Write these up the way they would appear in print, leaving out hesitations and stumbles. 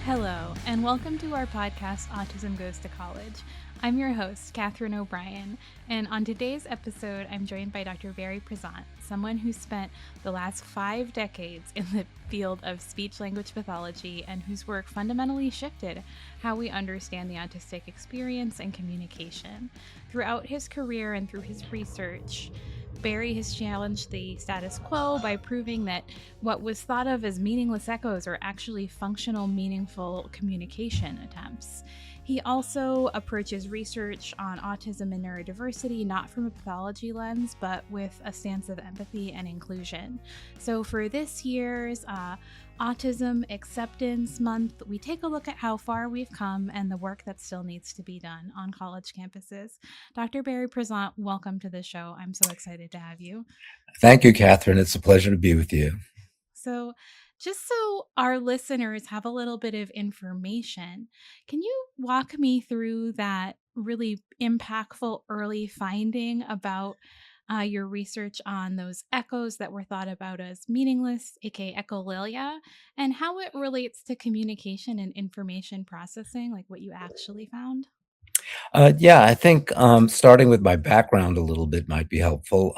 Hello, and welcome to our podcast, Autism Goes to College. I'm your host, Katharine O'Brien, and on today's episode, I'm joined by Dr. Barry Prizant, someone who spent the last 5 decades in the field of speech-language pathology and whose work fundamentally shifted how we understand the autistic experience and communication. Throughout his career and through his research, Barry has challenged the status quo by proving that what was thought of as meaningless echoes are actually functional, meaningful communication attempts. He also approaches research on autism and neurodiversity not from a pathology lens, but with a stance of empathy and inclusion. So, for this year's Autism Acceptance Month, we take a look at how far we've come and the work that still needs to be done on college campuses. Dr. Barry Prizant, welcome to the show. I'm so excited to have you. Thank you, Katharine. It's a pleasure to be with you. So, just so our listeners have a little bit of information, can you walk me through that really impactful early finding about your research on those echoes that were thought about as meaningless, aka echolalia, and how it relates to communication and information processing, like what you actually found? I think starting with my background a little bit might be helpful.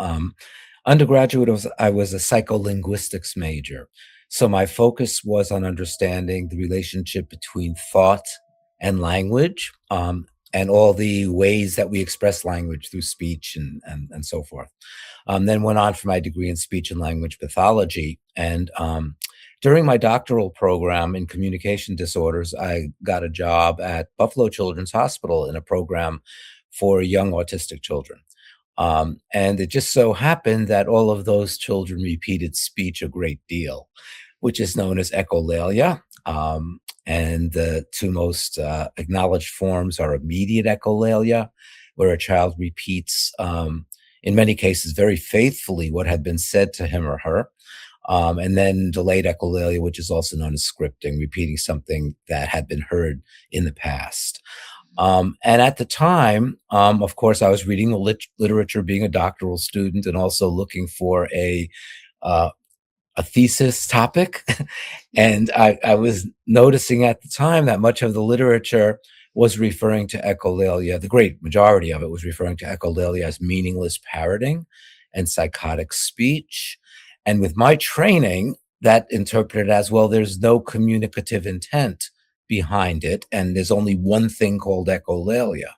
Undergraduate, I was a psycholinguistics major. So my focus was on understanding the relationship between thought and language, and all the ways that we express language through speech and so forth. Then went on for my degree in speech and language pathology. And during my doctoral program in communication disorders, I got a job at Buffalo Children's Hospital in a program for young autistic children. And it just so happened that all of those children repeated speech a great deal, which is known as echolalia. And the two most acknowledged forms are immediate echolalia, where a child repeats, in many cases, very faithfully what had been said to him or her. And then delayed echolalia, which is also known as scripting, repeating something that had been heard in the past. And at the time, of course, I was reading the literature, being a doctoral student, and also looking for uh, a thesis topic. And I was noticing at the time that much of the literature was referring to echolalia. The great majority of it was referring to echolalia as meaningless parroting and psychotic speech. And with my training, that interpreted as, well, there's no communicative intent behind it, and there's only one thing called echolalia.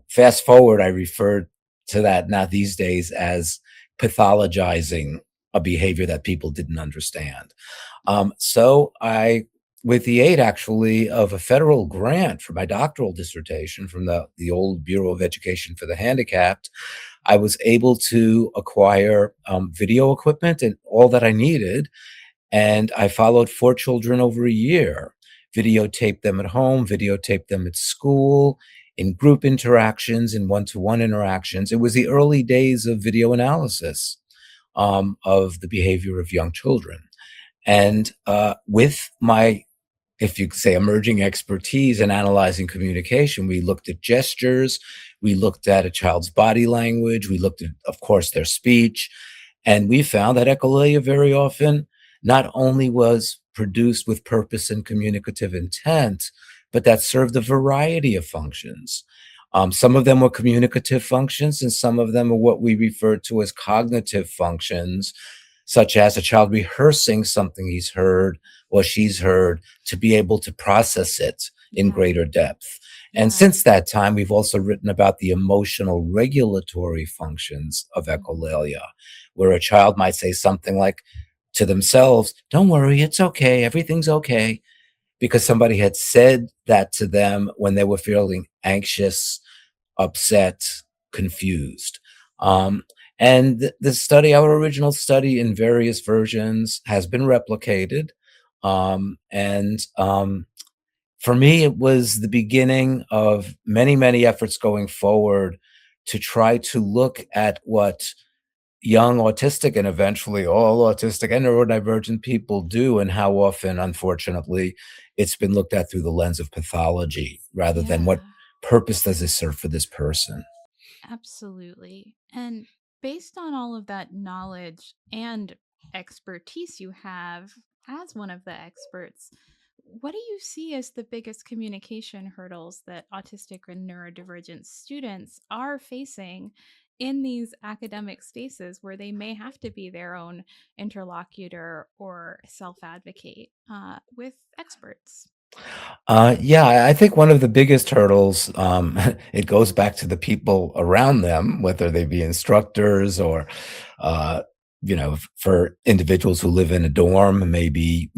Fast forward, I refer to that now these days as pathologizing a behavior that people didn't understand. So I, with the aid actually of a federal grant for my doctoral dissertation from the old Bureau of Education for the Handicapped, I was able to acquire video equipment and all that I needed. And I followed 4 children over a year, videotaped them at home, videotaped them at school, in group interactions, in one-to-one interactions. It was the early days of video analysis of the behavior of young children. And with my, if you could say, emerging expertise in analyzing communication, we looked at gestures, we looked at a child's body language, we looked at, of course, their speech, and we found that echolalia very often not only was produced with purpose and communicative intent, but that served a variety of functions. Some of them were communicative functions, and some of them are what we refer to as cognitive functions, such as a child rehearsing something he's heard or she's heard to be able to process it in Yeah, greater depth. And yeah. since that time, we've also written about the emotional regulatory functions of echolalia, where a child might say something like to themselves, "Don't worry, it's okay, everything's okay," because somebody had said that to them when they were feeling anxious, upset, confused. Um, and the study, our original study in various versions, has been replicated. And for me, it was the beginning of many, many efforts going forward to try to look at what young autistic and eventually all autistic and neurodivergent people do, and how often, unfortunately, it's been looked at through the lens of pathology rather than what Yeah. purpose does this serve for this person. Absolutely. And based on all of that knowledge and expertise you have as one of the experts, What do you see as the biggest communication hurdles that autistic and neurodivergent students are facing in these academic spaces where they may have to be their own interlocutor or self advocate with experts? Yeah, I think one of the biggest hurdles, it goes back to the people around them, whether they be instructors or, uh, for individuals who live in a dorm, maybe,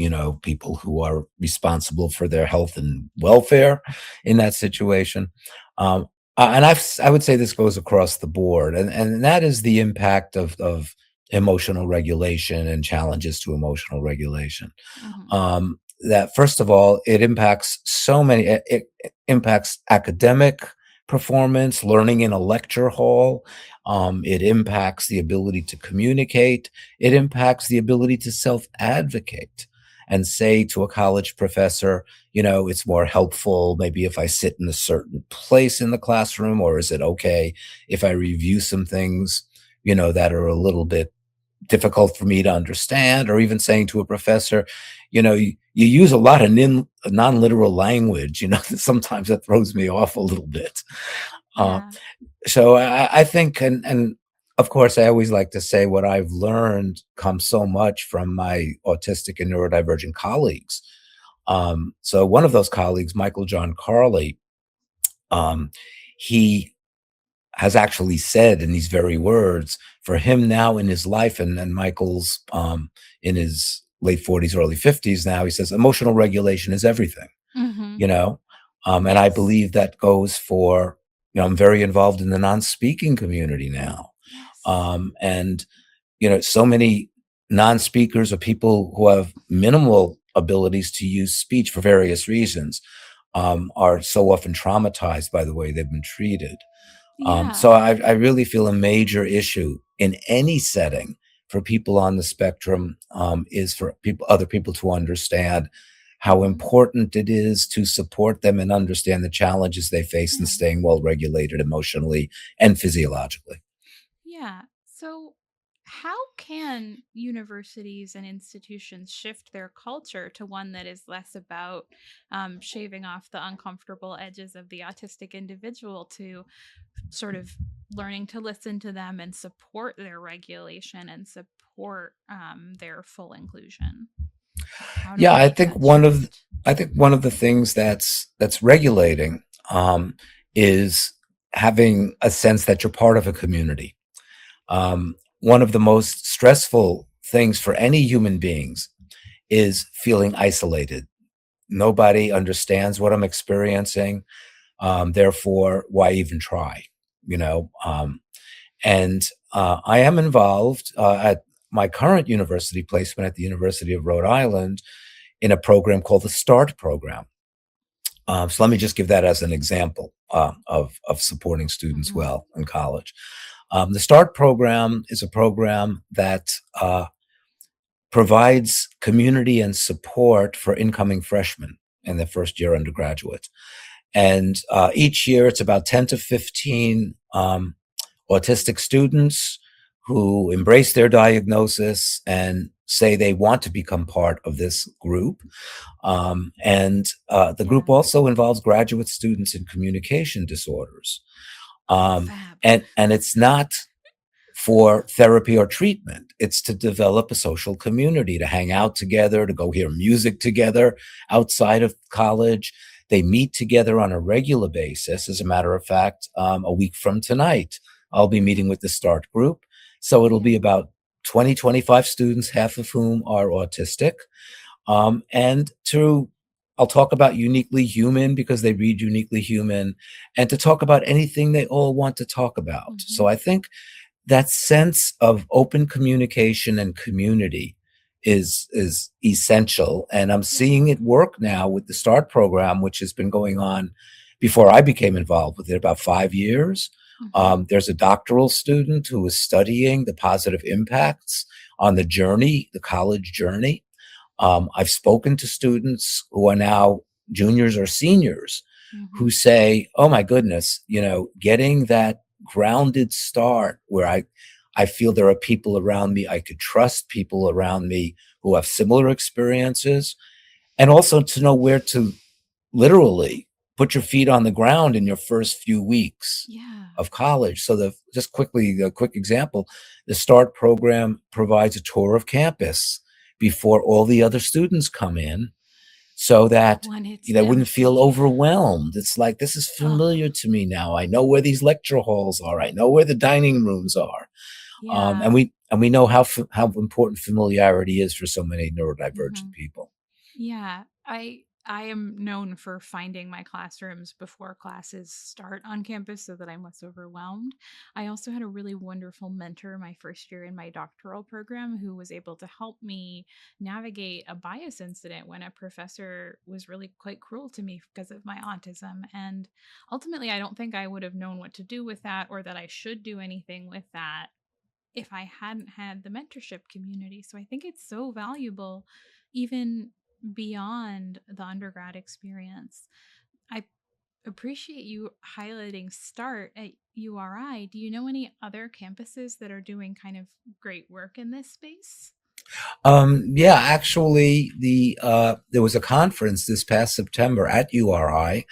people who are responsible for their health and welfare in that situation. Um, and I would say this goes across the board, and that is the impact of emotional regulation and challenges to emotional regulation. Hmm. That first of all, it impacts so many. It impacts academic performance, learning in a lecture hall. It impacts the ability to communicate. It impacts the ability to self-advocate and say to a college professor, it's more helpful maybe if I sit in a certain place in the classroom, or is it okay if I review some things, that are a little bit difficult for me to understand, or even saying to a professor, you use a lot of non-literal language, sometimes that throws me off a little bit. Uh, Yeah. so I think, and of course, I always like to say what I've learned comes so much from my autistic and neurodivergent colleagues. So one of those colleagues, Michael John Carley, um, he has actually said in these very words, for him now in his life, and Michael's in his late 40s, early 50s now, he says emotional regulation is everything, Hmm. you know? And I Yes. believe that goes for, I'm very involved in the non-speaking community now. Yes. And, so many non-speakers or people who have minimal abilities to use speech for various reasons are so often traumatized by the way they've been treated. Yeah. So I really feel a major issue in any setting for people on the spectrum is for other people to understand how Hmm. important it is to support them and understand the challenges they face in Yeah. staying well regulated emotionally and physiologically. Yeah. So, how can universities and institutions shift their culture to one that is less about shaving off the uncomfortable edges of the autistic individual to sort of learning to listen to them and support their regulation and support their full inclusion? How do Yeah, we make that shift? I think one of the things that's regulating is having a sense that you're part of a community. One of the most stressful things for any human beings is feeling isolated. Nobody understands what I'm experiencing. Therefore, why even try? You know, and I am involved at my current university placement at the University of Rhode Island in a program called the START program. So let me just give that as an example of supporting students Hmm. well in college. The START program is a program that provides community and support for incoming freshmen and their first year undergraduates. And each year, it's about 10 to 15 autistic students who embrace their diagnosis and say they want to become part of this group. And the Yeah. group also involves graduate students in communication disorders. Um, Fab. and it's not for therapy or treatment. It's to develop a social community, to hang out together, to go hear music together outside of college. They meet together on a regular basis. As a matter of fact, a week from tonight, I'll be meeting with the START group. So it'll be Yeah. about 20, 25 students, half of whom are autistic. And to I'll talk about uniquely human because they read uniquely human, and to talk about anything they all want to talk about. Hmm. So I think that sense of open communication and community is essential, and I'm seeing Yeah. it work now with the START program, which has been going on before I became involved with it, about 5 years. Hmm. There's a doctoral student who is studying the positive impacts on the journey, the college journey. I've spoken to students who are now juniors or seniors who Hmm. say, "Oh my goodness, getting that grounded start where I feel there are people around me, I could trust people around me who have similar experiences, and also to know where to literally put your feet on the ground in your first few weeks Yeah. of college. So the just quickly, a quick example, the START program provides a tour of campus before all the other students come in so that When it's they wouldn't feel empty. overwhelmed. It's like, this is Oh, familiar to me now. I know where these lecture halls are. I know where the dining rooms are. And yeah. we know how important familiarity is for so many Hmm. neurodivergent people. Yeah, I am known for finding my classrooms before classes start on campus so that I'm less overwhelmed. I also had a really wonderful mentor my first year in my doctoral program who was able to help me navigate a bias incident when a professor was really quite cruel to me because of my autism. And ultimately, I don't think I would have known what to do with that or that I should do anything with that if I hadn't had the mentorship community. So I think it's so valuable, even beyond the undergrad experience. I appreciate you highlighting START at URI. Do you know any other campuses that are doing kind of great work in this space? Yeah, actually, there was a conference this past September at URI,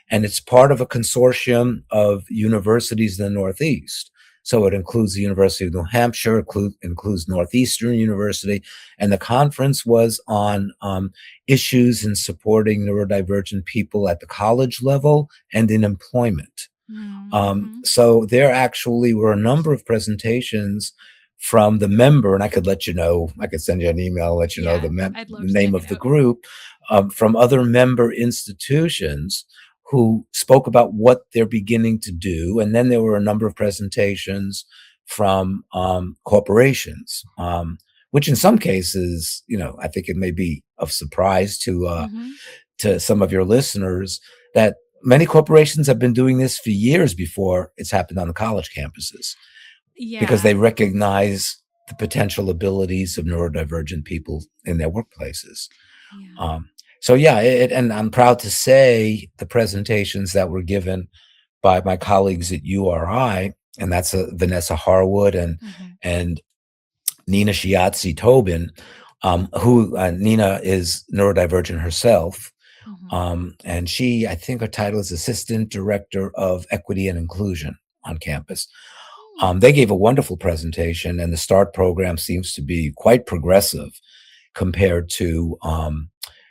and it's part of a consortium of universities in the Northeast. So it includes the University of New Hampshire, includes Northeastern University, and the conference was on issues in supporting neurodivergent people at the college level and in employment. Mm-hmm. So there actually were a number of presentations from the member, and I could let you know, I could send you an email, let you know Yeah, I'd the love to name check it of the out. group, from other member institutions who spoke about what they're beginning to do. And then there were a number of presentations from corporations, which in some cases, I think it may be of surprise Mm-hmm. to some of your listeners that many corporations have been doing this for years before it's happened on the college campuses because they Yeah. recognize the potential abilities of neurodivergent people in their workplaces. Yeah. Um, so yeah, and I'm proud to say the presentations that were given by my colleagues at URI, and that's Vanessa Harwood Mm-hmm. and Nina Shiatsi Tobin, who Nina is neurodivergent herself. Mm-hmm. And she, I think her title is Assistant Director of Equity and Inclusion on campus. Hmm. They gave a wonderful presentation, and the START program seems to be quite progressive compared to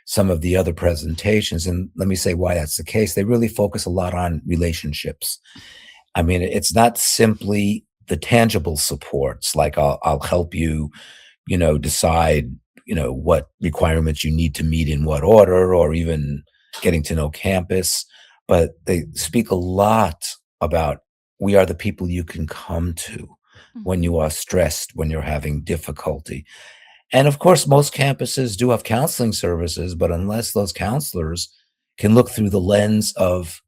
some of the other presentations. And let me say why that's the case. They really focus a lot on relationships. I mean, it's not simply the tangible supports like I'll help you, decide, what requirements you need to meet in what order, or even getting to know campus. But they speak a lot about we are the people you can come to when Mm-hmm. you are stressed, when you're having difficulty. And of course, most campuses do have counseling services, but unless those counselors can look through the lens of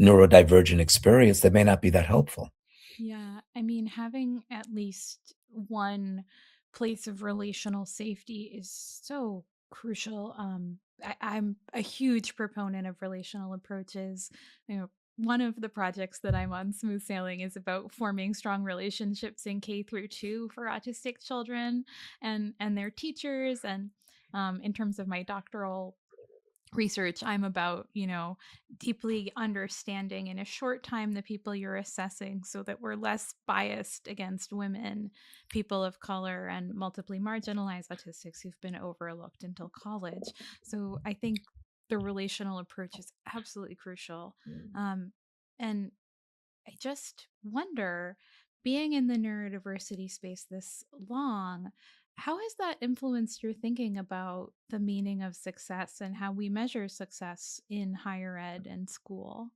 neurodivergent experience, they may not be that helpful. Yeah, I mean, having at least one place of relational safety is so crucial. I'm a huge proponent of relational approaches. One of the projects that I'm on Smooth Sailing is about forming strong relationships in K through 2 for autistic children and their teachers. And in terms of my doctoral research, I'm about, deeply understanding in a short time the people you're assessing so that we're less biased against women, people of color, and multiply marginalized autistics who've been overlooked until college. So I think the relational approach is absolutely crucial. And I just wonder, being in the neurodiversity space this long, how has that influenced your thinking about the meaning of success and how we measure success in higher ed and school?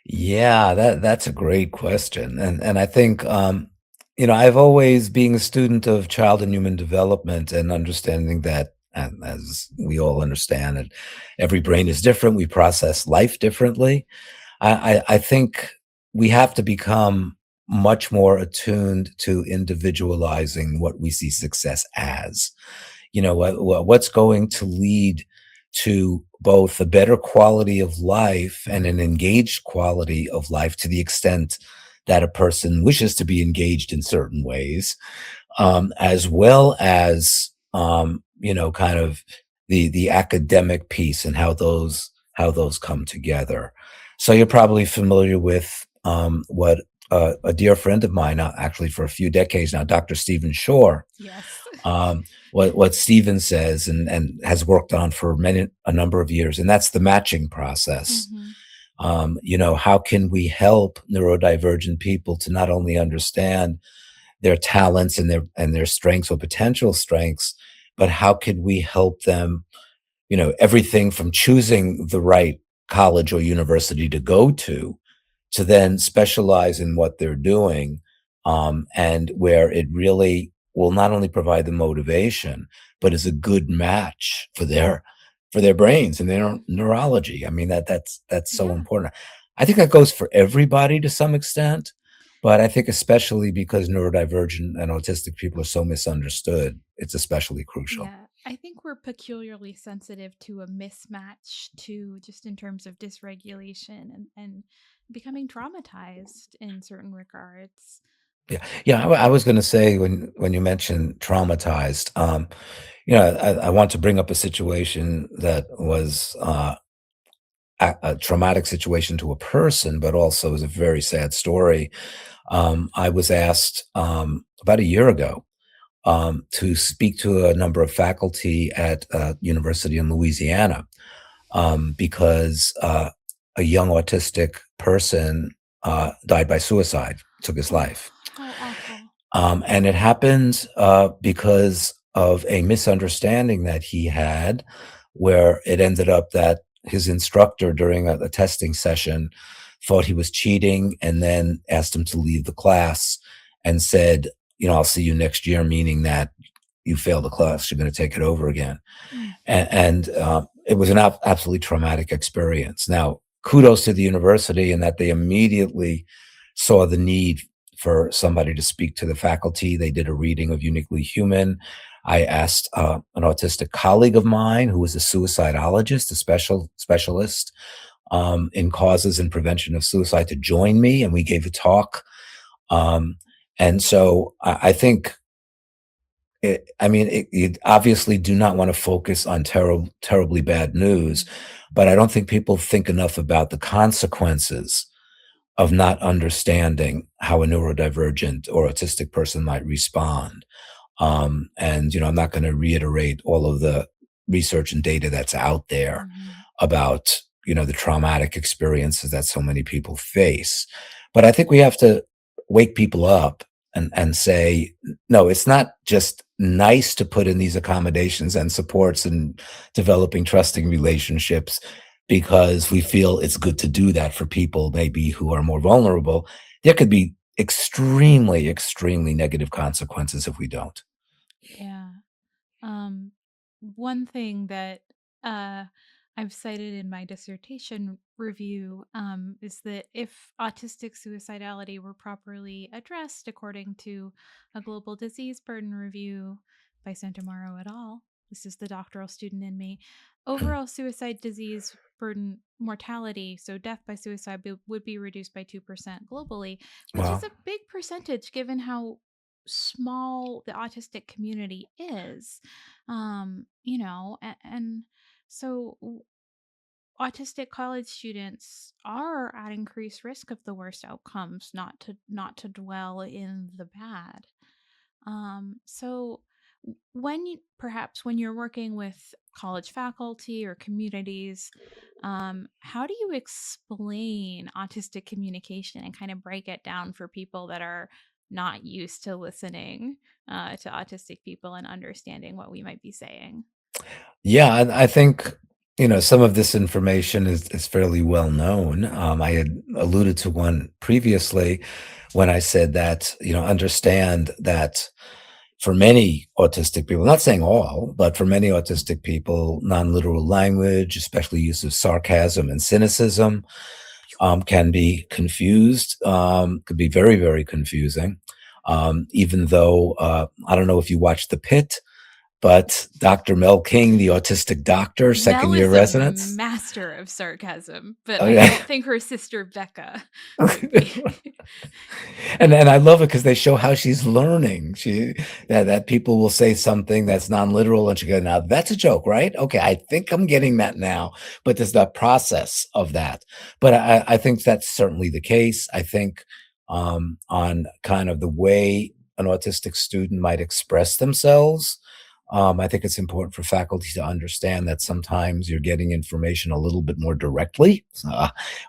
Yeah, that's a great question. And I think I've always being a student of child and human development and understanding that, and as we all understand it, every brain is different. We process life differently. I think we have to become much more attuned to individualizing what we see success as. What's going to lead to both a better quality of life and an engaged quality of life to the extent that a person wishes to be engaged in certain ways, as well as kind of the academic piece and how those come together. So you're probably familiar with what a dear friend of mine, actually for a few decades now, Dr. Stephen Shore, Yes. what Stephen says and has worked on for a number of years, and that's the matching process. Hmm. How can we help neurodivergent people to not only understand their talents and their strengths or potential strengths, but how can we help them, everything from choosing the right college or university to go to then specialize in what they're doing, and where it really will not only provide the motivation, but is a good match for their brains and their neurology. I mean, that's so Yeah. important. I think that goes for everybody to some extent, but I think especially because neurodivergent and autistic people are so misunderstood, it's especially crucial. Yeah, I think we're peculiarly sensitive to a mismatch too, just in terms of dysregulation and becoming traumatized in certain regards. Yeah, yeah. I was going to say when you mentioned traumatized, I want to bring up a situation that was a traumatic situation to a person, but also is a very sad story. I was asked about a year ago to speak to a number of faculty at a university in Louisiana because a young autistic person died by suicide, took his Oh, life. how awful. And it happened because of a misunderstanding that he had, where it ended up that his instructor during a testing session thought he was cheating and then asked him to leave the class and said, I'll see you next year, meaning that you failed the class, you're going to take it over again. Mm, And it was an absolutely traumatic experience. Now, kudos to the university in that they immediately saw the need for somebody to speak to the faculty. They did a reading of Uniquely Human. I asked an autistic colleague of mine who was a suicidologist, a specialist in causes and prevention of suicide, to join me, and we gave a talk. Um, and so I think you obviously do not want to focus on terribly bad news, mm, but I don't think people think enough about the consequences of not understanding how a neurodivergent or autistic person might respond. And I'm not going to reiterate all of the research and data that's out there mhm. about the traumatic experiences that so many people face. But I think we have to wake people up and say, no, it's not just nice to put in these accommodations and supports and developing trusting relationships because we feel it's good to do that for people maybe who are more vulnerable. There could be extremely, extremely negative consequences if we don't. Yeah. Um, One thing that uh, I've cited in my dissertation review is that if autistic suicidality were properly addressed according to a global disease burden review by Santamaro et al., this is the doctoral student in me, overall suicide disease burden mortality, so death by suicide, would be reduced by 2% globally, which is Well, a big percentage given how small the autistic community is. And so autistic college students are at increased risk of the worst outcomes, not to dwell in the bad. So perhaps when you're working with college faculty or communities, how do you explain autistic communication and kind of break it down for people that are not used to listening to autistic people and understanding what we might be saying? yeah, I think some of this information is fairly well known. I had alluded to one previously when I said that understand that for many autistic people, not saying all, but for many autistic people, non-literal language, especially use of sarcasm and cynicism, can be confused, could be very, very confusing. Even though I don't know if you watch The Pit, but Dr. Mel King, the autistic doctor, second Mel year is a residence. master of sarcasm, but Oh, I yeah. don't think her sister Becca would be. And I love it because they show how she's learning. That people will say something that's non-literal, and she go, "Now that's a joke, right? Okay, I think I'm getting that now." But there's that process of that. But I think that's certainly the case. I think on kind of the way an autistic student might express themselves. I think it's important for faculty to understand that sometimes you're getting information a little bit more directly,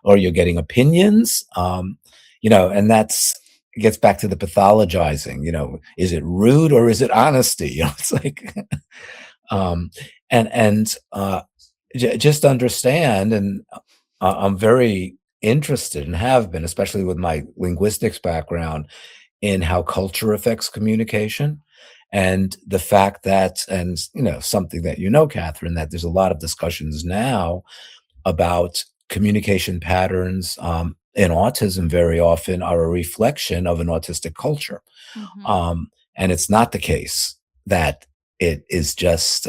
or you're getting opinions. And that's it gets back to the pathologizing. Is it rude or is it honesty? It's like, um, and just understand. And I'm very interested and have been, especially with my linguistics background, in how culture affects communication. And the fact that, and something that Catherine, that there's a lot of discussions now about communication patterns in autism very often are a reflection of an autistic culture. Hmm. And it's not the case that it is just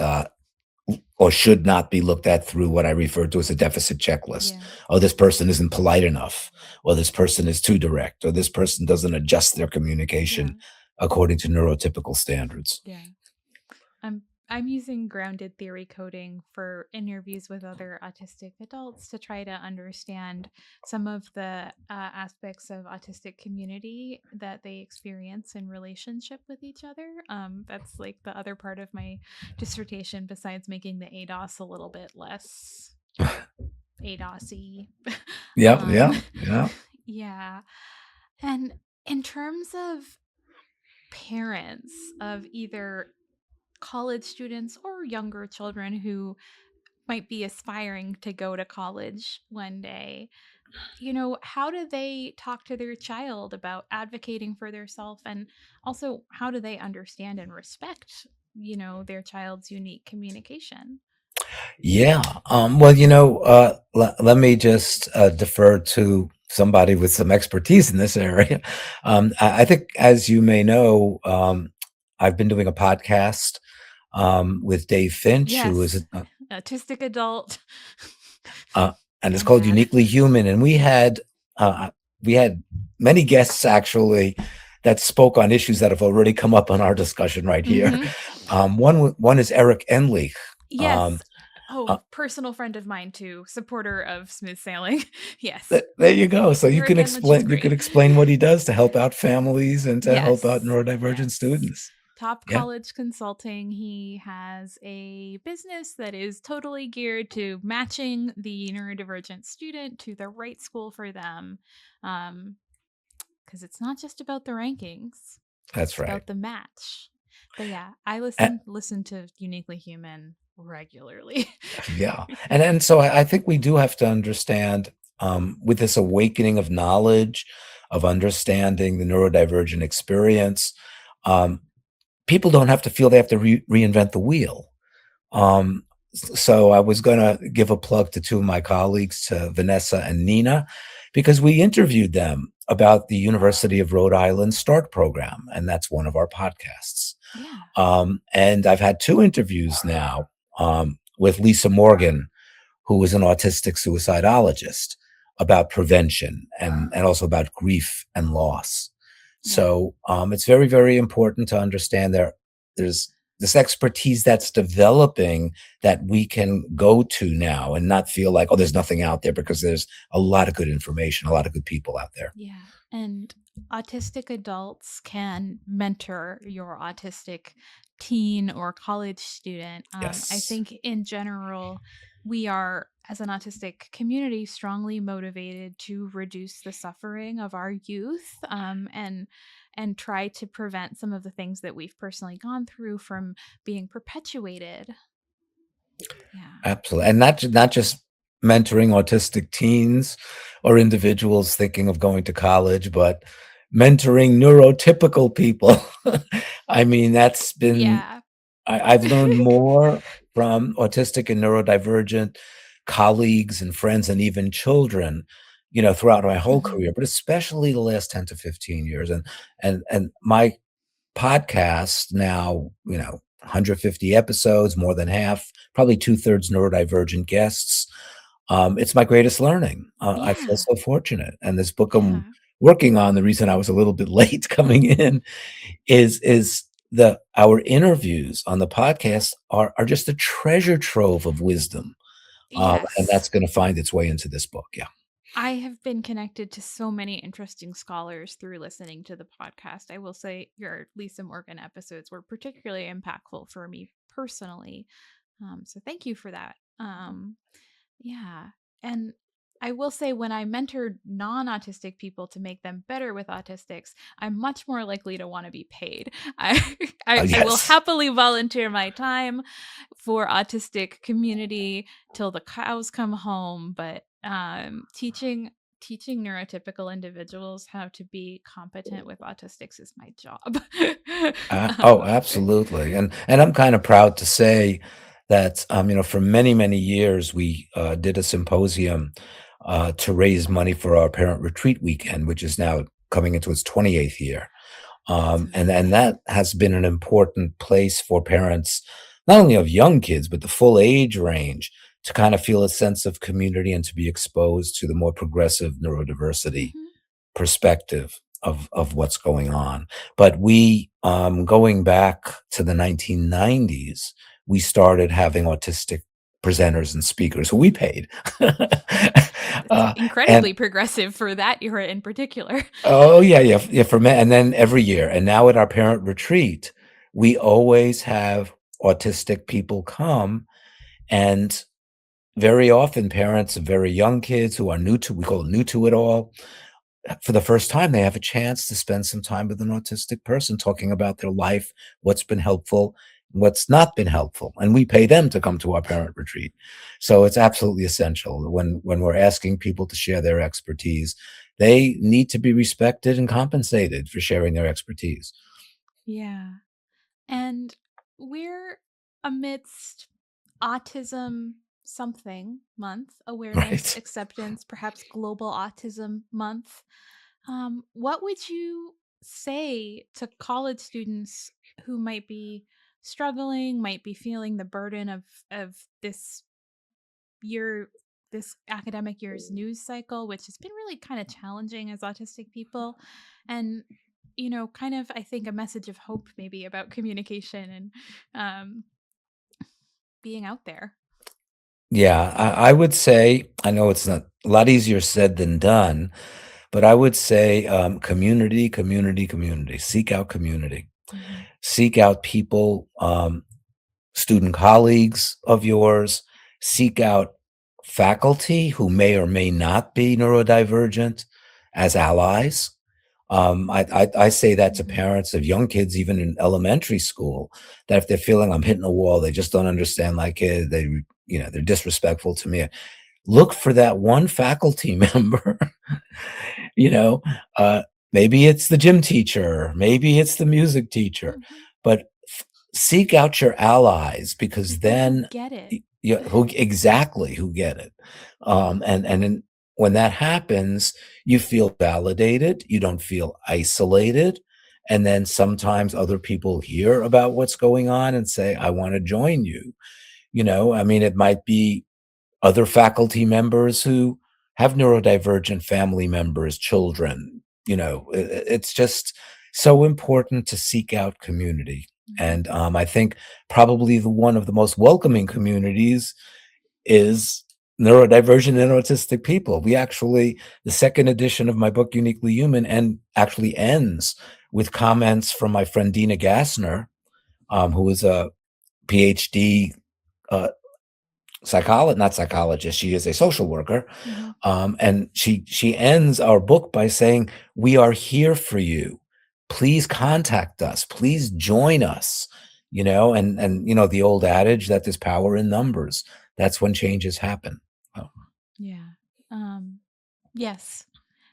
or should not be looked at through what I refer to as a deficit checklist. Yeah. Oh, this person isn't polite enough, or this person is too direct, or this person doesn't adjust their Yeah. communication according to neurotypical standards. Yeah. I'm using grounded theory coding for interviews with other autistic adults to try to understand some of the aspects of autistic community that they experience in relationship with each other. That's like the other part of my dissertation, besides making the ADOS a little bit less ADOS-y. Yep, um, yeah, yeah. yeah. And in terms of parents of either college students or younger children who might be aspiring to go to college one day, how do they talk to their child about advocating for their self, and also how do they understand and respect their child's unique communication? Yeah. Well, let me just defer to somebody with some expertise in this area. I think, as you may know, I've been doing a podcast with Dave Finch, who is Yes, autistic adult. uh, and it's So called mad. Uniquely Human. And we had many guests actually that spoke on issues that have already come up on our discussion right here. Hmm. One is Eric Enlich. Um, Yes. Oh, uh, personal friend of mine too, supporter of smooth sailing. Yes. There you go. So you Eric can Enlich is explain you can great. explain what he does to help out families and to help out Yes. neurodivergent Yes. students. Top Yeah, college consulting. He has a business that is totally geared to matching the neurodivergent student to the right school for them. Um, because it's not just about the rankings, that's it's right. about the match. But yeah, I A- listen to Uniquely Human regularly. yeah, and so I think we do have to understand, with this awakening of knowledge, of understanding the neurodivergent experience. Um, People don't have to feel they have to reinvent the wheel. So I was going to give a plug to two of my colleagues, to Vanessa and Nina, because we interviewed them about the University of Rhode Island START program, and that's one of our podcasts. Yeah. And I've had two interviews now with Lisa Morgan, who is an autistic suicidologist, about prevention and also about grief and loss. Yeah. So it's very, very important to understand there's this expertise that's developing that we can go to now and not feel like, oh, there's nothing out there, because there's a lot of good information, a lot of good people out there. Yeah. And autistic adults can mentor your autistic teen or college student. I Yes, think in general, we are, as an autistic community, strongly motivated to reduce the suffering of our youth, and try to prevent some of the things that we've personally gone through from being perpetuated. Yeah. absolutely. And not just mentoring autistic teens or individuals thinking of going to college, but mentoring neurotypical people. I mean, that's been Yeah. I've learned more from autistic and neurodivergent colleagues and friends and even children, throughout my whole Hmm. career, but especially the last 10 to 15 years. And my podcast now, 150 episodes, more than half, probably two-thirds neurodivergent guests. It's my greatest learning. I feel Yeah. so fortunate. And this book I'm Yeah. working on, the reason I was a little bit late coming in is the our interviews on the podcast are just a treasure trove of wisdom. And Yes. that's gonna find its way into this book, yeah. I have been connected to so many interesting scholars through listening to the podcast. I will say your Lisa Morgan episodes were particularly impactful for me personally. So thank you for that. Yeah. And I will say when I mentor non-autistic people to make them better with autistics, I'm much more likely to want to be paid. I, I will Yes. happily volunteer my time for autistic community till the cows come home, but teaching neurotypical individuals how to be competent with autistics is my job. Oh, um, absolutely, and I'm kinda proud to say that, for many, many years, we, did a symposium, to raise money for our parent retreat weekend, which is now coming into its 28th year. that's And amazing. that has been an important place for parents, not only of young kids, but the full age range, to kind of feel a sense of community and to be exposed to the more progressive neurodiversity Hmm. perspective of what's going on. But we, going back to the 1990s, we started having autistic presenters and speakers who we paid. It's uh, and incredibly progressive for that era in particular. Oh, yeah, yeah, yeah, for me, and then every year, and now at our parent retreat, we always have autistic people come, and very often parents of very young kids who are new to we call it new to it all, for the first time, they have a chance to spend some time with an autistic person talking about their life, what's been helpful, what's not been helpful, and we pay them to come to our parent retreat. So it's absolutely essential when we're asking people to share their expertise, they need to be respected and compensated for sharing their expertise. Yeah. And we're amidst Autism something month, awareness, Right. acceptance, perhaps global autism month. What would you say to college students who might be struggling, might be feeling the burden of this year, this academic year's news cycle, which has been really kind of challenging as autistic people? And kind of, I think, a message of hope maybe about communication and um, being out there. Yeah, I would say I know it's not a lot easier said than done, but I would say, community, community, community. Seek out community. Mhm. Seek out people, student colleagues of yours, seek out faculty who may or may not be neurodivergent as allies. I say that to Mhm. parents of young kids, even in elementary school, that if they're feeling I'm hitting a wall, they just don't understand my kid, they're disrespectful to me. Look for that one faculty member, you know, uh, maybe it's the gym teacher, maybe it's the music teacher, Mhm. but seek out your allies because People who then get it. yeah, who get it. And then when that happens, you feel validated, you don't feel isolated, and then sometimes other people hear about what's going on and say, "I wanna join you." I mean, it might be other faculty members who have neurodivergent family members, children, it's just so important to seek out community. Mhm. And I think probably the one of the most welcoming communities is neurodivergent and autistic people. The second edition of my book, Uniquely Human, and actually ends with comments from my friend Dina Gassner, who is a PhD uh, not psychologist, she is a social worker, Mhm. and she ends our book by saying, "We are here for you. Please contact us. Please join us." And the old adage that there's power in numbers. That's when changes happen. Oh, Yeah. Um, yes.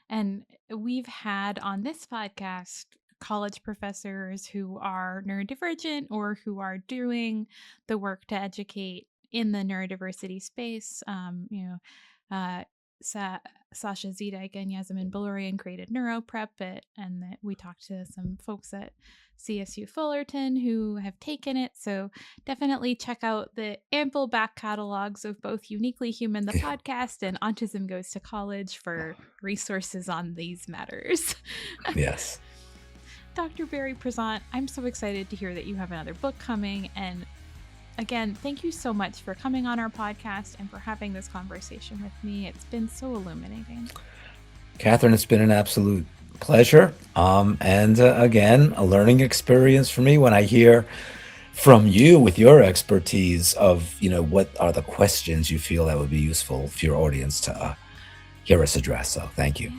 And we've had on this podcast college professors who are neurodivergent or who are doing the work to educate in the neurodiversity space. Uh, Sasha Zedek and Yasmin Bulurian created NeuroPrep, and that we talked to some folks at CSU Fullerton who have taken it. So definitely check out the ample back catalogs of both Uniquely Human, the Yeah. podcast, and Autism Goes to College for resources on these matters. Yes. Dr. Barry Prizant, I'm so excited to hear that you have another book coming. And again, thank you so much for coming on our podcast and for having this conversation with me. It's been so illuminating. Katharine, it's been an absolute pleasure. And again, a learning experience for me when I hear from you with your expertise of, what are the questions you feel that would be useful for your audience to hear us address. So thank you. Yeah.